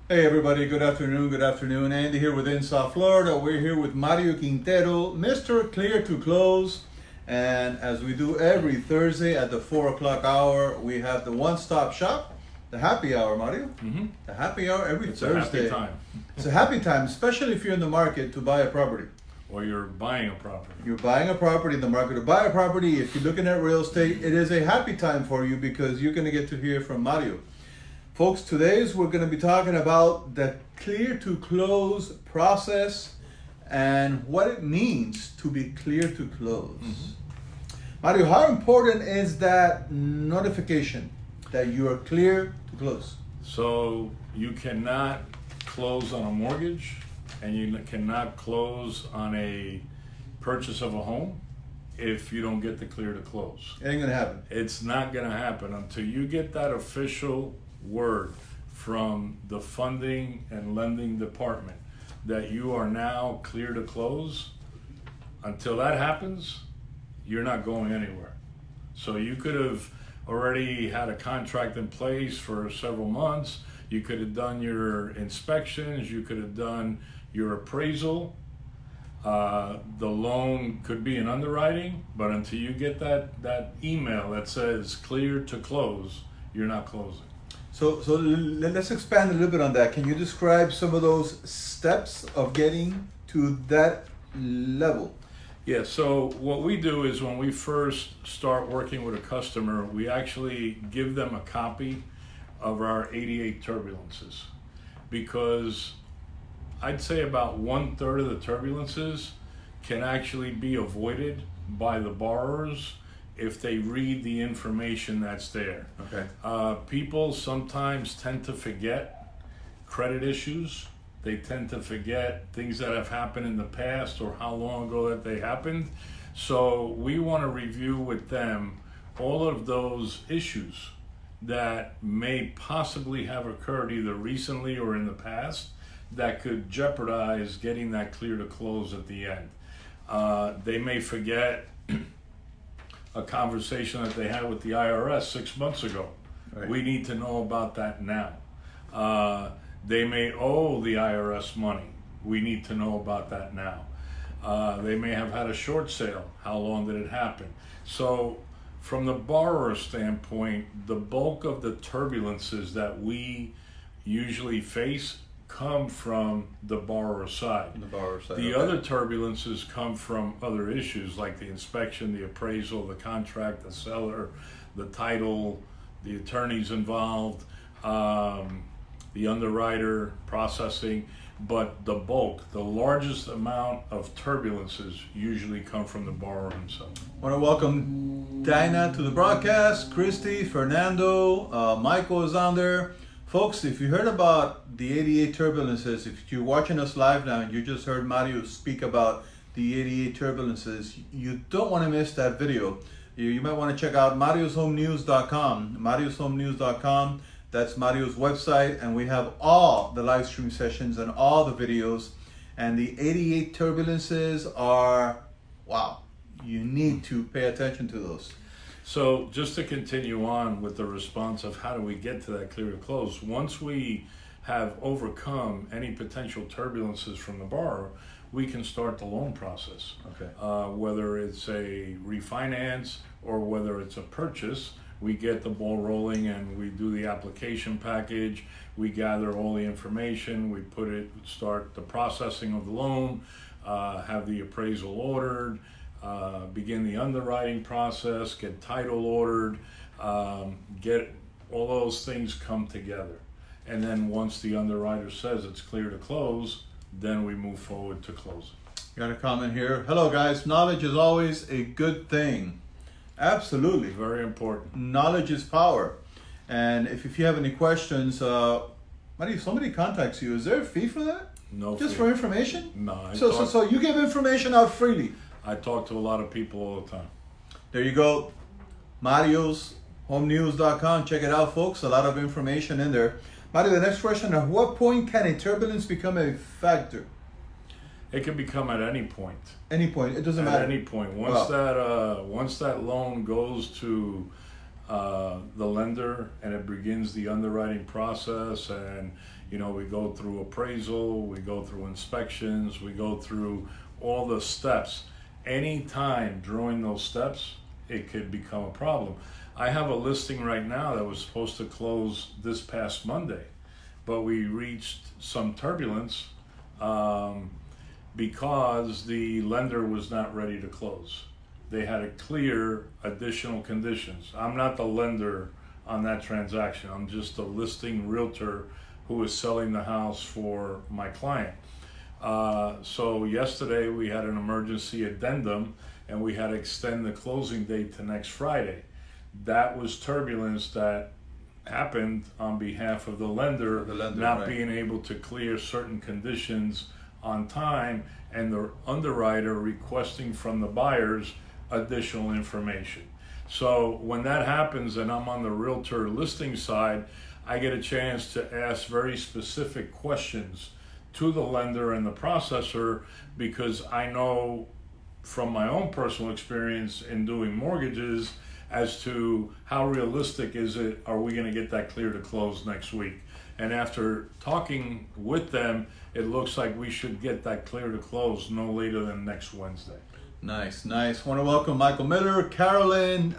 Hey everybody, good afternoon, good afternoon. Andy here with South Florida. We're here with Mario Quintero, Mr. Clear to Close. And as we do every Thursday at the 4 o'clock hour, we have the one-stop shop, the happy hour, Mario. The happy hour every It's Thursday. a happy time. It's a happy time, especially if you're in the market to buy a property. Or you're buying a property. You're buying a property in the market to buy a property. If you're looking at real estate, it is a happy time for you because you're going to get to hear from Mario. Folks, today's we're going to be talking about the clear to close process and what it means to be clear to close. Mario, how important is that notification that you are clear to close? So you cannot close on a mortgage and you cannot close on a purchase of a home if you don't get the clear to close. It ain't going to happen. It's not going to happen until you get that official word from the funding and lending department that you are now clear to close. Until that happens, you're not going anywhere. So you could have already had a contract in place for several months. You could have done your inspections. You could have done your appraisal. The loan could be in underwriting, but until you get that email that says clear to close, you're not closing. So let's expand a little bit on that. Can you describe some of those steps of getting to that level? Yeah, so what we do is when we first start working with a customer, we actually give them a copy of our 88 turbulences, because I'd say about 1/3 of the turbulences can actually be avoided by the borrowers if they read the information that's there. Okay. People sometimes tend to forget credit issues. They tend to forget things that have happened in the past or how long ago that they happened. So we want to review with them all of those issues that may possibly have occurred either recently or in the past that could jeopardize getting that clear to close at the end. They may forget a conversation that they had with the IRS 6 months ago. Right. We need to know about that now. They may owe the IRS money. We need to know about that now. They may have had a short sale. How long did it happen? So from the borrower standpoint, the bulk of the turbulences that we usually face come from the borrower side. On the borrower side. The okay. other turbulences come from other issues like the inspection, the appraisal, the contract, the seller, the title, the attorneys involved, the underwriter, processing. But the bulk, the largest amount of turbulences usually come from the borrower himself. I want to welcome Dinah to the broadcast, Christy, Fernando, Michael is on there. Folks, if you heard about the 88 turbulences, if you're watching us live now and you just heard Mario speak about the 88 turbulences, you don't want to miss that video. You might want to check out marioshomenews.com. marioshomenews.com. That's Mario's website, and we have all the live stream sessions and all the videos. And the 88 turbulences are, wow, you need to pay attention to those. So just to continue on with the response of how do we get to that clear to close, once we have overcome any potential turbulences from the borrower, we can start the loan process. Okay. Whether it's a refinance or whether it's a purchase, we get the ball rolling and we do the application package, we gather all the information, we start the processing of the loan, have the appraisal ordered, begin the underwriting process, get title ordered, get all those things come together. And then once the underwriter says it's clear to close, then we move forward to closing. Got a comment here. Hello guys, knowledge is always a good thing. Absolutely. Very important. Knowledge is power. And if you have any questions, if somebody contacts you, is there a fee for that? No Just fee. for information? No. So you give information out freely. I talk to a lot of people all the time. There you go. marioshomenews.com. Check it out, folks. A lot of information in there. Mario, the next question, at what point can a turbulence become a factor? It can become at any point. Any point, it doesn't At matter. any point. Once that loan goes to the lender, and it begins the underwriting process. And we go through appraisal, we go through inspections, we go through all the steps. Any time during those steps, it could become a problem. I have a listing right now that was supposed to close this past Monday, but we reached some turbulence because the lender was not ready to close. They had to clear additional conditions. I'm not the lender on that transaction. I'm just a listing realtor who is selling the house for my client. So yesterday we had an emergency addendum, and we had to extend the closing date to next Friday. That was turbulence that happened on behalf of the lender, not right. being able to clear certain conditions on time, and the underwriter requesting from the buyers additional information. So when that happens and I'm on the realtor listing side, I get a chance to ask very specific questions to the lender and the processor, because I know from my own personal experience in doing mortgages as to how realistic is it, are we going to get that clear to close next week? And after talking with them, it looks like we should get that clear to close no later than next Wednesday. Nice. Want to welcome Michael Miller, Carolyn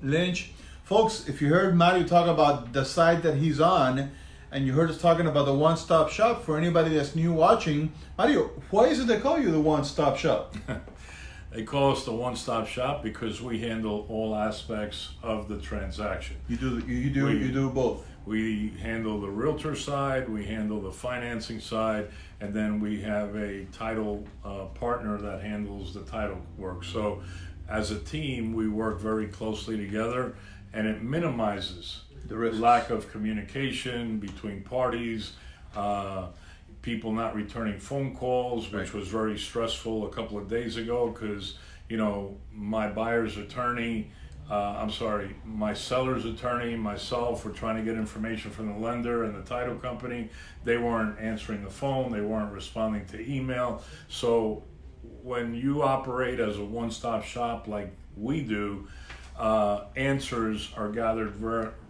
Lynch. Folks, if you heard Mario talk about the site that he's on, and you heard us talking about the one-stop shop, for anybody that's new watching, Mario, why is it they call you the one-stop shop? They call us the one-stop shop because we handle all aspects of the transaction. You do both. We handle the realtor side, we handle the financing side, and then we have a title partner that handles the title work. So as a team, we work very closely together, and it minimizes The risks. lack of communication between parties, people not returning phone calls, which Right. was very stressful a couple of days ago, because my buyer's attorney, my seller's attorney, myself were trying to get information from the lender and the title company. They weren't answering the phone, they weren't responding to email. So when you operate as a one-stop shop like we do, answers are gathered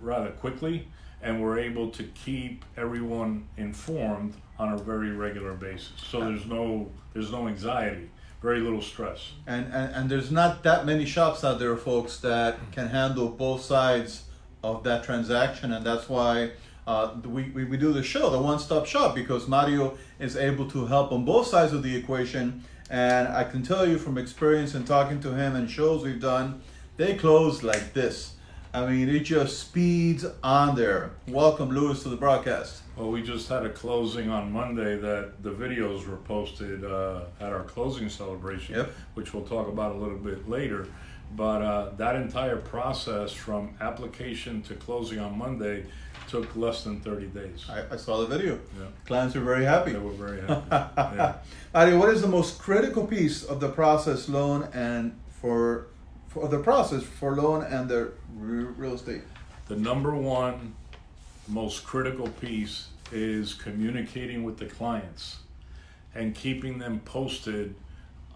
rather quickly, and we're able to keep everyone informed on a very regular basis. So there's no anxiety, very little stress. And there's not that many shops out there, folks, that can handle both sides of that transaction, and that's why we do the show, the one-stop shop, because Mario is able to help on both sides of the equation. And I can tell you from experience and talking to him and shows we've done, they close like this. I mean, it just speeds on there. Welcome, Louis, to the broadcast. Well, we just had a closing on Monday that the videos were posted at our closing celebration, Yep. which we'll talk about a little bit later. But that entire process from application to closing on Monday took less than 30 days. I saw the video. Yeah. Clients are very happy. They were very happy. Yeah. Mario, what is the most critical piece of the process loan and for the process for loan and the real estate? The number one most critical piece is communicating with the clients and keeping them posted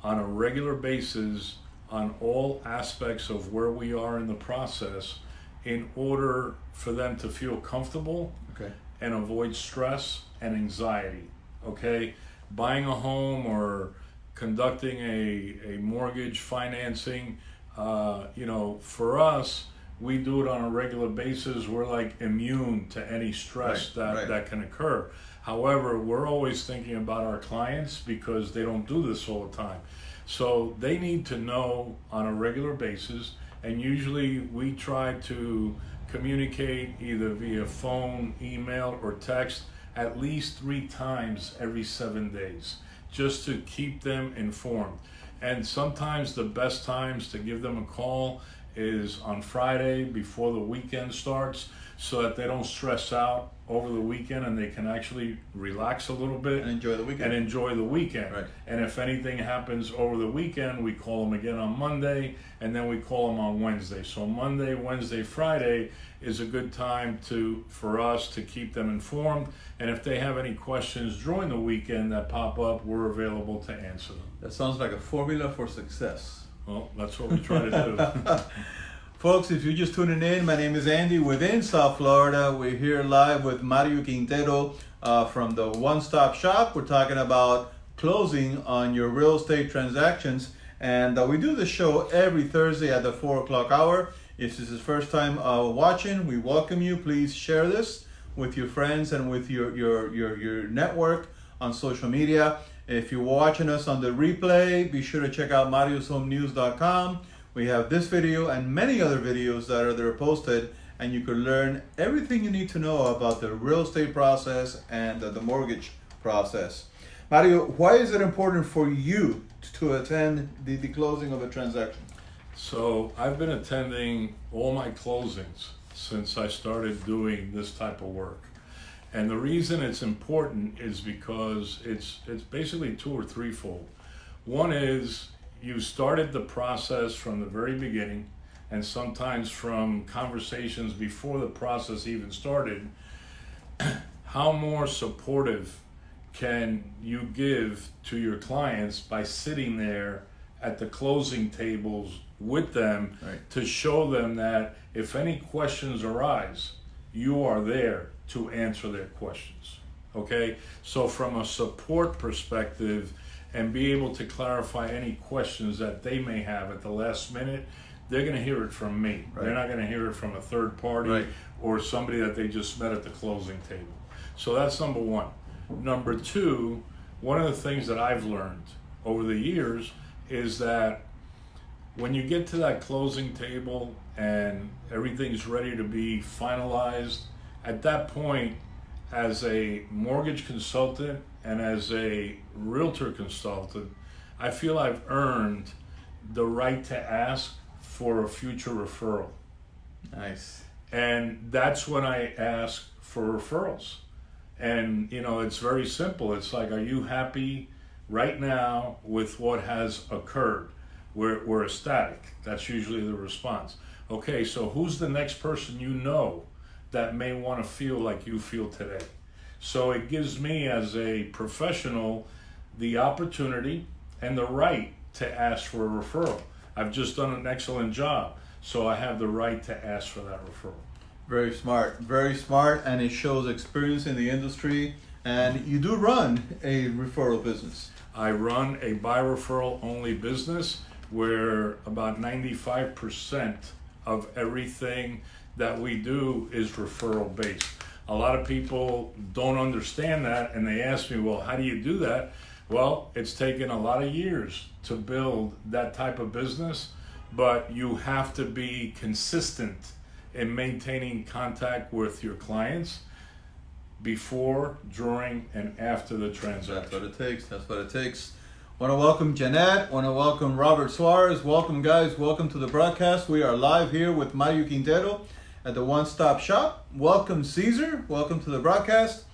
on a regular basis on all aspects of where we are in the process, in order for them to feel comfortable Okay. and avoid stress and anxiety. Okay, buying a home or conducting a mortgage financing, for us, we do it on a regular basis. We're like immune to any stress that can occur. However, we're always thinking about our clients because they don't do this all the time. So they need to know on a regular basis, and usually we try to communicate either via phone, email, or text at least 3 times every 7 days, just to keep them informed. And sometimes the best times to give them a call is on Friday before the weekend starts, so that they don't stress out over the weekend and they can actually relax a little bit And enjoy the weekend. Right. And if anything happens over the weekend, we call them again on Monday, and then we call them on Wednesday. So Monday, Wednesday, Friday is a good time for us to keep them informed. And if they have any questions during the weekend that pop up, we're available to answer them. That sounds like a formula for success. Well, that's what we try to do. Folks, if you're just tuning in, my name is Andy within South Florida. We're here live with Mario Quintero from the One Stop Shop. We're talking about closing on your real estate transactions. And we do the show every Thursday at the 4 o'clock hour. If this is first time watching, we welcome you. Please share this with your friends and with your network on social media. If you're watching us on the replay, be sure to check out marioshomenews.com. We have this video and many other videos that are there posted, and you can learn everything you need to know about the real estate process and the mortgage process. Mario, why is it important for you to attend the closing of a transaction? So I've been attending all my closings since I started doing this type of work. And the reason it's important is because it's basically two or threefold. One is you started the process from the very beginning, and sometimes from conversations before the process even started. How more supportive can you give to your clients by sitting there at the closing tables with them, right, to show them that if any questions arise, you are there to answer their questions, okay? So from a support perspective, and be able to clarify any questions that they may have at the last minute, they're gonna hear it from me. Right. They're not gonna hear it from a third party, right, or somebody that they just met at the closing table. So that's number one. Number two, one of the things that I've learned over the years is that when you get to that closing table and everything's ready to be finalized, at that point, as a mortgage consultant and as a realtor consultant, I feel I've earned the right to ask for a future referral. Nice. And that's when I ask for referrals. And you know, it's very simple. It's like, are you happy right now with what has occurred? We're ecstatic. That's usually the response. Okay, so who's the next person you know that may want to feel like you feel today? So it gives me as a professional the opportunity and the right to ask for a referral. I've just done an excellent job, so I have the right to ask for that referral. Very smart, and it shows experience in the industry. And you do run a referral business. I run a by referral only business where about 95% of everything that we do is referral based. A lot of people don't understand that, and they ask me, well, how do you do that? Well, it's taken a lot of years to build that type of business, but you have to be consistent in maintaining contact with your clients before, during, and after the transaction. That's what it takes. Want to welcome Jeanette, want to welcome Robert Suarez. Welcome, guys. Welcome to the broadcast. We are live here with Mario Quintero at the One Stop Shop. Welcome, Caesar. Welcome to the broadcast.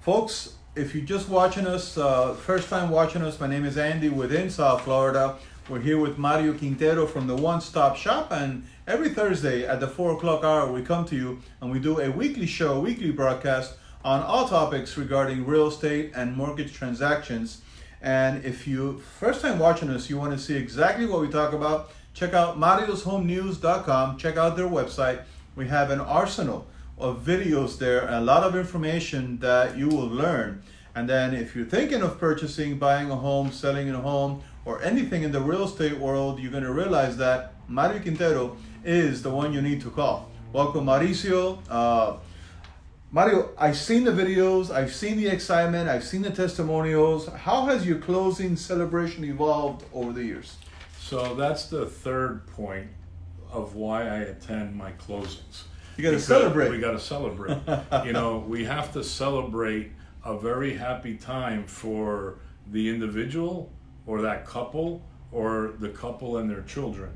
Folks, if you're just watching us, first time watching us, my name is Andy within South Florida. We're here with Mario Quintero from the One Stop Shop, and every Thursday at the 4 o'clock hour, we come to you and we do a weekly show, weekly broadcast on all topics regarding real estate and mortgage transactions. And if you first time watching us, you want to see exactly what we talk about, check out marioshomenews.com. Check out their website. We have an arsenal of videos there, a lot of information that you will learn. And then if you're thinking of purchasing, buying a home, selling a home, or anything in the real estate world, you're going to realize that Mario Quintero is the one you need to call. Welcome, Mauricio. Mario, I've seen the videos, I've seen the excitement, I've seen the testimonials. How has your closing celebration evolved over the years? So that's the third point of why I attend my closings. You got to celebrate. We got to celebrate. You know, we have to celebrate a very happy time for the individual or that couple or the couple and their children.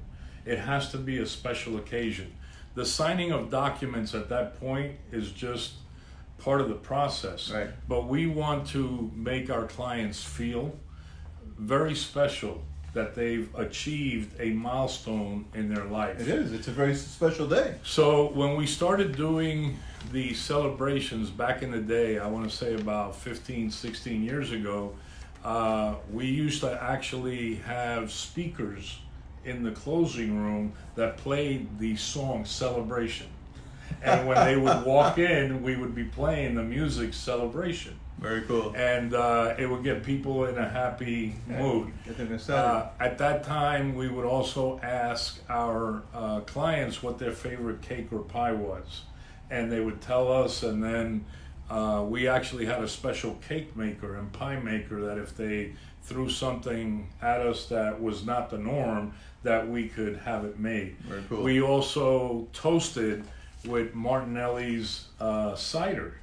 It has to be a special occasion. The signing of documents at that point is just part of the process. Right. But we want to make our clients feel very special that they've achieved a milestone in their life. It is. It's a very special day. So when we started doing the celebrations back in the day, I want to say about 15, 16 years ago, we used to actually have speakers in the closing room that played the song Celebration. And when they would walk in, we would be playing the music Celebration. Very cool. And it would get people in a happy mood. Get them excited. At that time, we would also ask our clients what their favorite cake or pie was. And they would tell us, and then we actually had a special cake maker and pie maker that if they threw something at us that was not the norm, that we could have it made. Very cool. We also toasted with Martinelli's cider.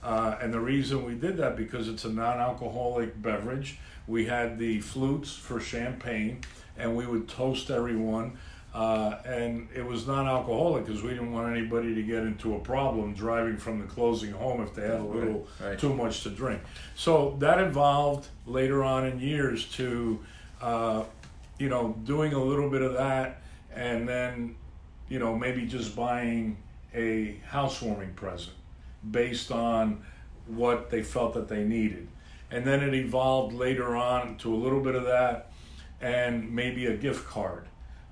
And the reason we did that, because it's a non-alcoholic beverage. We had the flutes for champagne, and we would toast everyone. And it was non-alcoholic because we didn't want anybody to get into a problem driving from the closing home if they had a little too much to drink. So that evolved later on in years to, doing a little bit of that, and then, maybe just buying a housewarming present based on what they felt that they needed. And then it evolved later on to a little bit of that and maybe a gift card,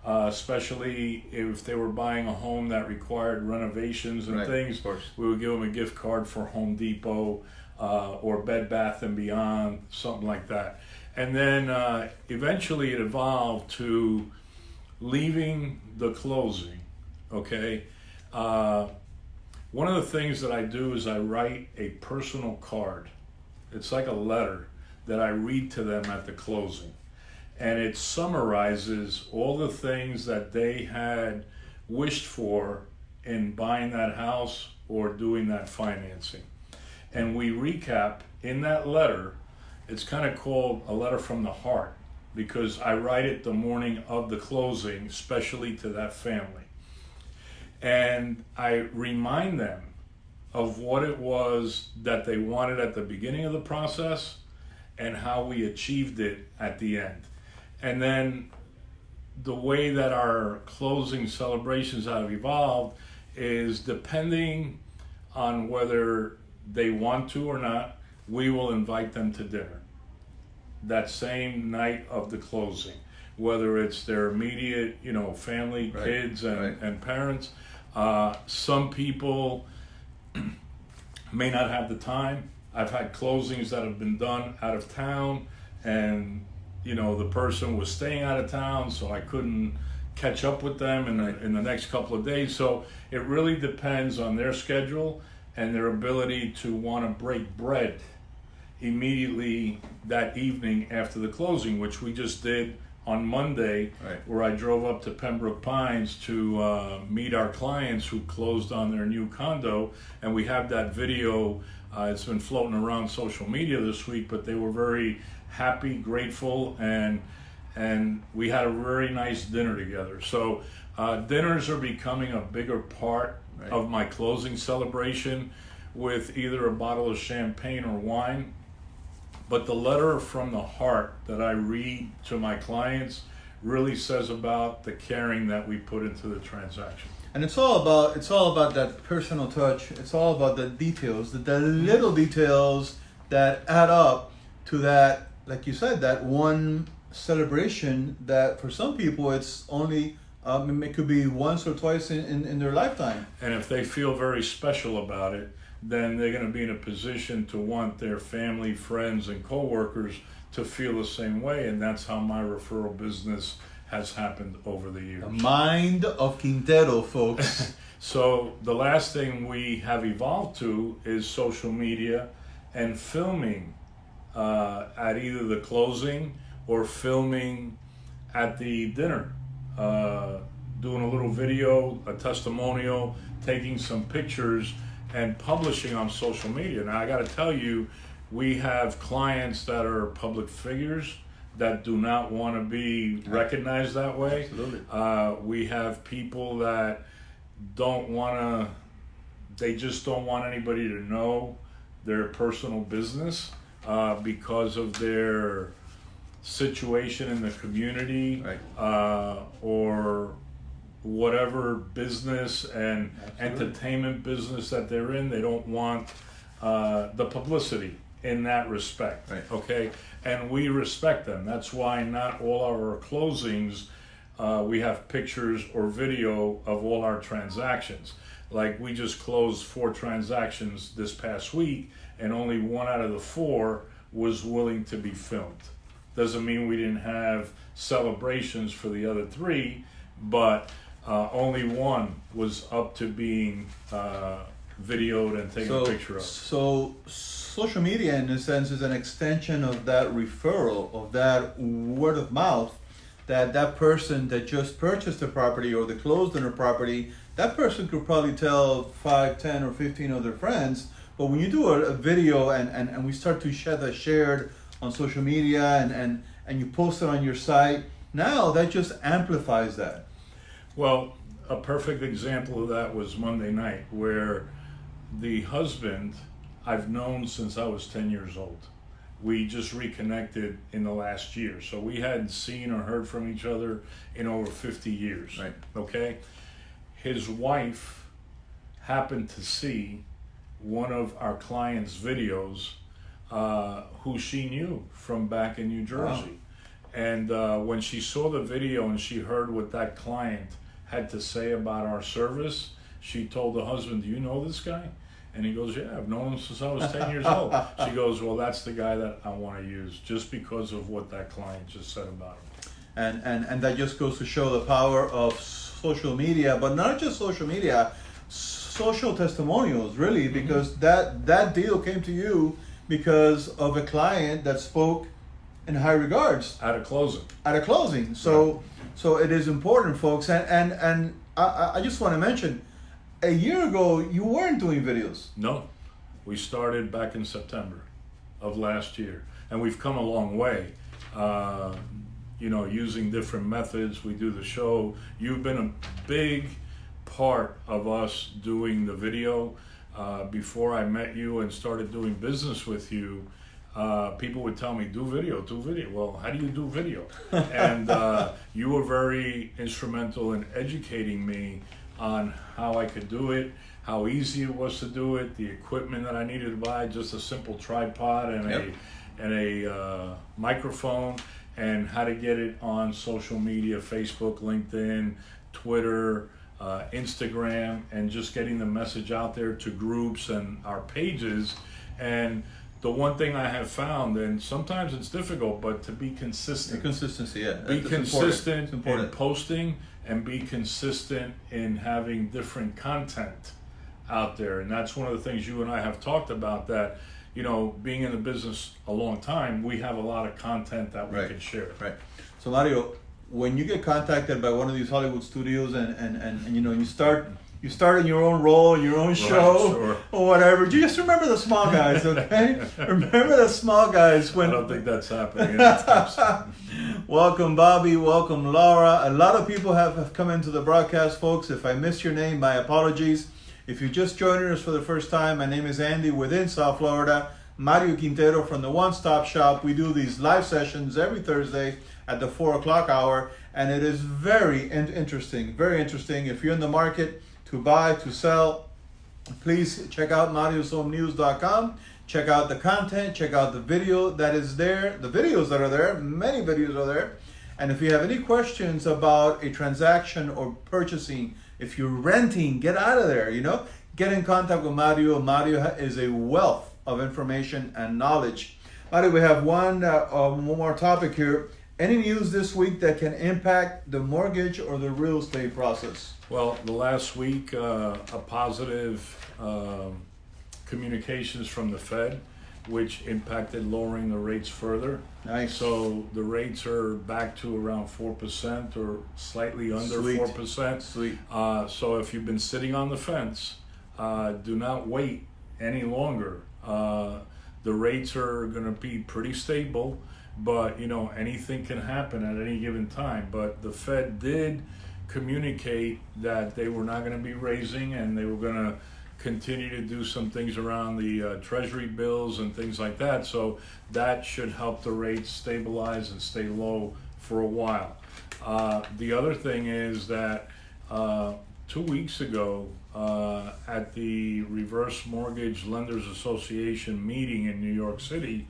especially if they were buying a home that required renovations and things. We would give them a gift card for Home Depot or Bed Bath & Beyond, something like that. And then eventually it evolved to leaving the closing, okay? One of the things that I do is I write a personal card. It's like a letter that I read to them at the closing. And it summarizes all the things that they had wished for in buying that house or doing that financing. And we recap in that letter. It's kind of called a letter from the heart because I write it the morning of the closing, especially to that family. And I remind them of what it was that they wanted at the beginning of the process and how we achieved it at the end. And then the way that our closing celebrations have evolved is depending on whether they want to or not, we will invite them to dinner that same night of the closing, whether it's their immediate, family, kids, and parents. Some people may not have the time. I've had closings that have been done out of town, and the person was staying out of town, so I couldn't catch up with them in the next couple of days. So it really depends on their schedule and their ability to want to break bread immediately that evening after the closing, which we just did on Monday, where I drove up to Pembroke Pines to meet our clients who closed on their new condo. And we have that video. It's been floating around social media this week, but they were very happy, grateful, and we had a very nice dinner together. So dinners are becoming a bigger part of my closing celebration, with either a bottle of champagne or wine. But the letter from the heart that I read to my clients really says about the caring that we put into the transaction. And it's all about that personal touch. It's all about the details, the little details that add up to that, like you said, that one celebration that for some people it's only, it could be once or twice in their lifetime. And if they feel very special about it, then they're going to be in a position to want their family, friends, and coworkers to feel the same way. And that's how my referral business has happened over the years. The mind of Quintero, folks. So the last thing we have evolved to is social media and filming at either the closing or filming at the dinner. Doing a little video, a testimonial, taking some pictures, and publishing on social media. Now I got to tell you, we have clients that are public figures that do not want to be recognized that way. Absolutely. We have people that they just don't want anybody to know their personal business because of their situation in the community, or whatever business and entertainment business that they're in. They don't want the publicity in that respect. Okay, and we respect them. That's why not all our closings we have pictures or video of all our transactions. Like we just closed 4 transactions this past week, and only 1 out of the 4 was willing to be filmed. Doesn't mean we didn't have celebrations for the other 3, but only 1 was up to being videoed and taken a picture of. So social media, in a sense, is an extension of that referral, of that word of mouth, that person that just purchased a property or that closed on a property, that person could probably tell 5, 10, or 15 of their friends. But when you do a video and we start to share that shared on social media and you post it on your site, now that just amplifies that. Well, a perfect example of that was Monday night, where the husband I've known since I was 10 years old. We just reconnected in the last year. So we hadn't seen or heard from each other in over 50 years. Right. Okay? His wife happened to see one of our clients' videos, who she knew from back in New Jersey. Wow. And when she saw the video and she heard what that client had to say about our service, she told the husband, "Do you know this guy?" And he goes, "Yeah, I've known him since I was 10 years old." She goes, "Well, that's the guy that I want to use," just because of what that client just said about him. And that just goes to show the power of social media, but not just social media, social testimonials, really, because that deal came to you because of a client that spoke in high regards At a closing. at a closing. So it is important, folks. And I just want to mention, a year ago you weren't doing videos. No, we started back in September of last year, and we've come a long way. Using different methods. We do the show. You've been a big part of us doing the video. Before I met you and started doing business with you, people would tell me, do video. Well, how do you do video? And you were very instrumental in educating me on how I could do it, how easy it was to do it, the equipment that I needed to buy, just a simple tripod and a microphone, and how to get it on social media, Facebook, LinkedIn, Twitter, Instagram, and just getting the message out there to groups and our pages. And the one thing I have found, and sometimes it's difficult, but to be consistent. The consistency, yeah. Be consistent in posting, and be consistent in having different content out there. And that's one of the things you and I have talked about, that, being in the business a long time, we have a lot of content that we can share. Right. So Mario, when you get contacted by one of these Hollywood studios and you start in your own role, in your own show, sure. or whatever, you just remember the small guys, okay? Remember the small guys. I don't think that's happening anytime soon. Welcome, Bobby. Welcome, Laura. A lot of people have come into the broadcast, folks. If I missed your name, my apologies. If you're just joining us for the first time, my name is Andy within South Florida. Mario Quintero from the One Stop Shop. We do these live sessions every Thursday at the 4 o'clock hour, and it is very interesting. Very interesting. If you're in the market to buy, to sell, please check out marioshomenews.com. Check out the content, check out the video that is there, the videos that are there, many videos are there. And if you have any questions about a transaction or purchasing, if you're renting, get out of there, get in contact with Mario. Mario is a wealth of information and knowledge. Mario, we have one more topic here. Any news this week that can impact the mortgage or the real estate process? Well, the last week, a positive communications from the Fed, which impacted lowering the rates further. Nice. So the rates are back to around 4% or slightly under 4%. Sweet. So if you've been sitting on the fence, do not wait any longer. The rates are going to be pretty stable, but anything can happen at any given time. But the Fed did communicate that they were not going to be raising, and they were going to continue to do some things around the treasury bills and things like that. So that should help the rates stabilize and stay low for a while. The other thing is that 2 weeks ago at the Reverse Mortgage Lenders Association meeting in New York City,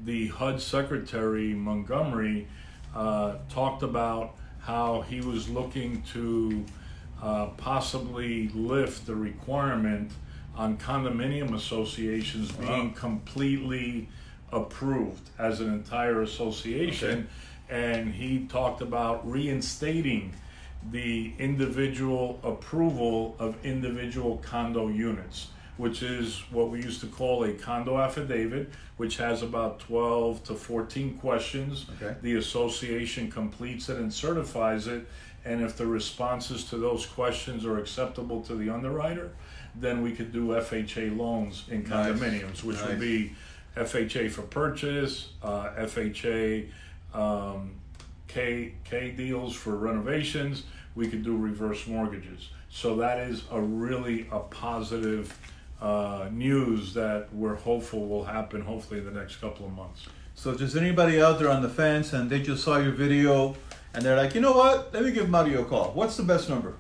the HUD Secretary Montgomery talked about how he was looking to possibly lift the requirement on condominium associations being completely approved as an entire association. And he talked about reinstating the individual approval of individual condo units, which is what we used to call a condo affidavit, which has about 12 to 14 questions. The association completes it and certifies it, and if the responses to those questions are acceptable to the underwriter, then we could do FHA loans in condominiums, which would be FHA for purchase, FHA K deals for renovations. We could do reverse mortgages. So that is a positive news that we're hopeful will happen hopefully in the next couple of months. So if there's anybody out there on the fence and they just saw your video and they're like, you know what, let me give Mario a call. What's the best number?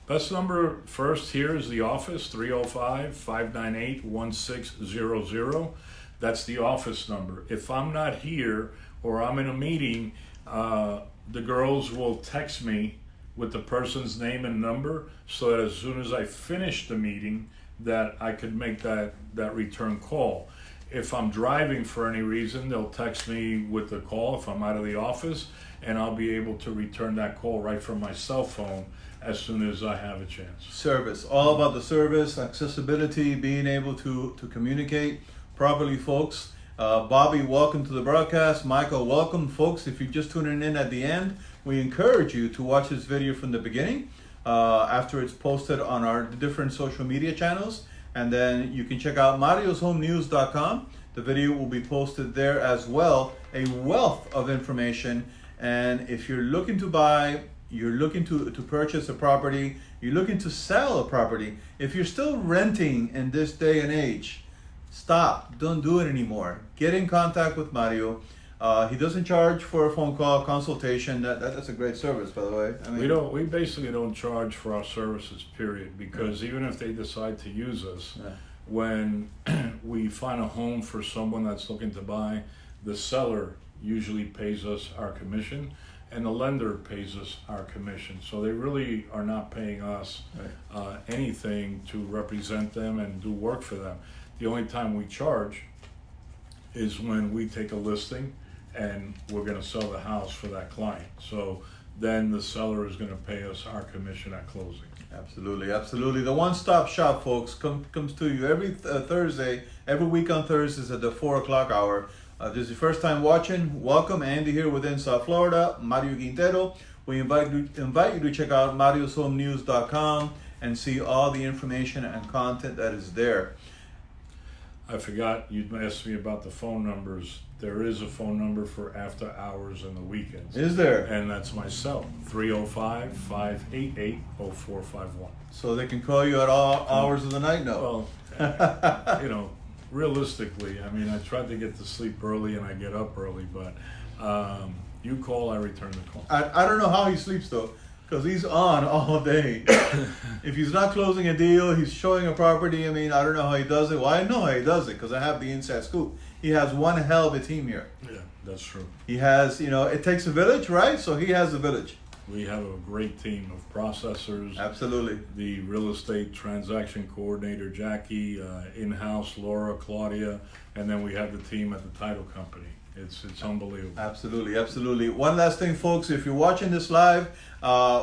Best number first here is the office, 305-598-1600. That's the office number. If I'm not here or I'm in a meeting, the girls will text me with the person's name and number, so that as soon as I finish the meeting, that I could make that return call. If I'm driving for any reason, they'll text me with the call if I'm out of the office, and I'll be able to return that call right from my cell phone as soon as I have a chance. Service, all about the service, accessibility, being able to communicate properly, folks. Bobby, welcome to the broadcast. Michael, welcome, folks. If you're just tuning in at the end, we encourage you to watch this video from the beginning after it's posted on our different social media channels. And then you can check out marioshomenews.com. The video will be posted there as well. A wealth of information. And if you're looking to buy, you're looking to purchase a property, you're looking to sell a property, if you're still renting in this day and age, stop. Don't do it anymore. Get in contact with Mario. He doesn't charge for a phone call consultation. That's a great service, by the way. I mean, we basically don't charge for our services, period, because even if they decide to use us, when we find a home for someone that's looking to buy, the seller usually pays us our commission and the lender pays us our commission. So they really are not paying us anything to represent them and do work for them. The only time we charge is when we take a listing and we're going to sell the house for that client. So then the seller is going to pay us our commission at closing. Absolutely, absolutely. The one-stop shop, folks, comes to you every Thursday, every week on Thursdays at the 4 o'clock hour. If this is your first time watching, welcome. Andy here within South Florida, Mario Quintero. We invite you to check out marioshomenews.com and see all the information and content that is there. I forgot you'd asked me about the phone numbers. There is a phone number for after hours and the weekends. Is there? And that's my cell, 305-588-0451. So they can call you at all hours of the night? No. Well, realistically, I mean, I tried to get to sleep early and I get up early, but you call, I return the call. I don't know how he sleeps though, because he's on all day. If he's not closing a deal, he's showing a property. I mean, I don't know how he does it. Well, I know how he does it because I have the inside scoop. He has one hell of a team here. Yeah, that's true. He has, it takes a village, right? So he has a village. We have a great team of processors. Absolutely. The real estate transaction coordinator, Jackie, in-house, Laura, Claudia, and then we have the team at the title company. It's unbelievable. Absolutely, absolutely. One last thing, folks. If you're watching this live,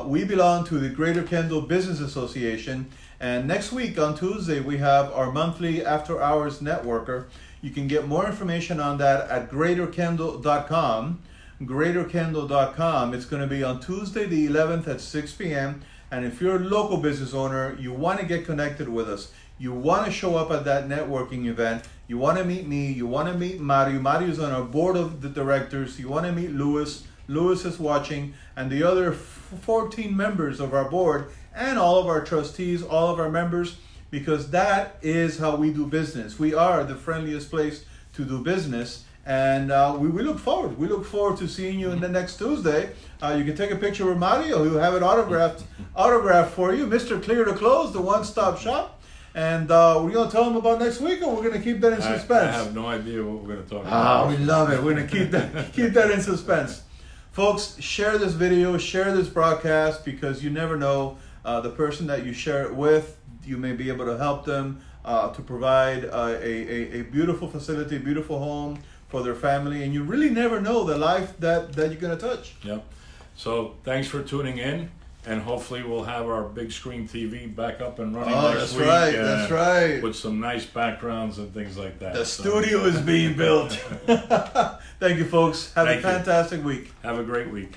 we belong to the Greater Kendall Business Association. And next week on Tuesday, we have our monthly after-hours networker. You can get more information on that at greaterkendall.com. greaterkendall.com. It's going to be on Tuesday the 11th at 6 p.m. And if you're a local business owner, you want to get connected with us. You want to show up at that networking event. You want to meet me. You want to meet Mario. Mario's on our board of the directors. You want to meet Louis. Louis is watching. And the other 14 members of our board and all of our trustees, all of our members, because that is how we do business. We are the friendliest place to do business. And we look forward. We look forward to seeing you in the next Tuesday. You can take a picture with Mario. He'll have it autographed for you. Mr. Clear to Close, the one-stop shop. And we're going to tell him about next week, or we're going to keep that in suspense? I have no idea what we're going to talk about. We love it. We're going to keep that in suspense. Folks, share this video, share this broadcast, because you never know the person that you share it with. You may be able to help them to provide a beautiful facility, a beautiful home for their family, and you really never know the life that you're going to touch. Yep. So thanks for tuning in, and hopefully we'll have our big screen TV back up and running next week. That's right. With some nice backgrounds and things like that. The studio is being built. Thank you, folks. Have a fantastic week. Have a great week.